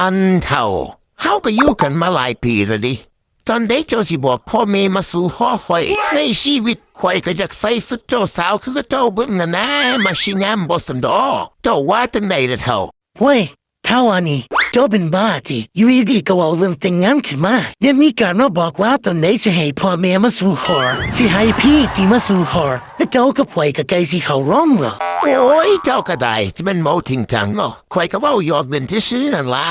อันเท่าเฮาก็อยู่กันมาหลายปีแล้วดิตอนเด็กเจ้าสิบอกพ่อแม่มาสู่หอไฟในชีวิตข่อยก็อยากใส่สุดเจ้าสาวคือเจ้าเบิ่งนะมาชิงามบ่สันดอเจ้าว่าจังไดล่ะเท่าเว้ยเท่าอันนี้เจ้าเป็นบ้าที่อยู่ดีๆก็เอาเรื่องแต่งงานขึ้นมายังมีการมาบอกว่าตอนไหนจะให้พ่อแม่มาสู่ขอสิให้พี่ที่มาสู่ขอแต่เจ้าก็ข่อยก็ใกล้สิเข้าร่องเหรอโอ้ยเจ้าก็ได้จะเป็นเมาทิ้งจังเนาะข่อยก็เว้าหยอกเล่นซื่อๆนั่นล่ะ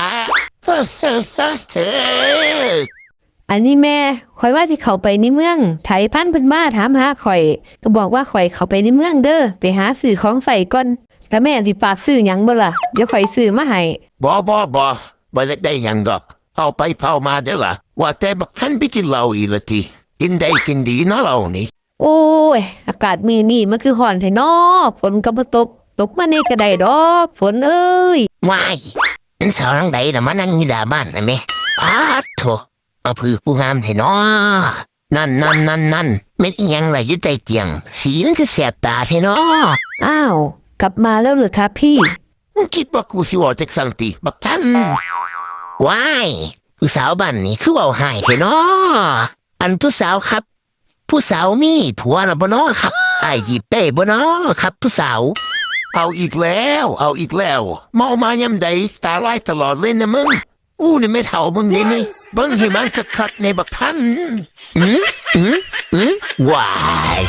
อันนี้แม่ข่อยว่าสิเข้าไปในเมืองไถพันเพิ่นมาถามหาข่อยก็บอกว่าข่อยเข้าไปในเมืองเด้อไปหาซื้อของใส่ก่อนแล้วแม่สิฝากซื้อหยังบ่ล่ะเดี๋ยวข่อยซื้อมาให้บ่ได้หยังดอกเอาไปเผามาเด้อล่ะว่าแต่บักหันไปกินเหล้าอีละติกินได้กินดีเนาะเหล้านี่โอ้ยอากาศมื้อนี้มันคือร้อนแท้น้อฝนก็บ่ตกมานี่ก็ได้ดอกฝนเอ้ยว้ายมันสาวทางใดน่ะมานั่งอยู่หน้าบ้านน่ะแม่โธ่มาพือผู้งามแท้เนาะนั่นเม็ดอีหยังล่ะอยู่ใต้เตียงสีมันคือแสบตาแท้เนาะอ้าวกลับมาแล้วเหรอครับพี่มึงคิดว่ากูสิว่าจักซั่นติบักท่านว้ายผู้สาวบ้านนี้คือเว้าหายแท้เนาะอันผู้สาวครับผู้สาวมีผัวแล้วบ่เนาะครับอ้ายจีบได้บ่เนาะครับผู้สาวเอาอีกแล้วเมามายามใดตาลายตลอดเลยนะมึงนี่ไม่เท่ามึงนี่เบิ่งให้มันคักๆในบักท่านว้าย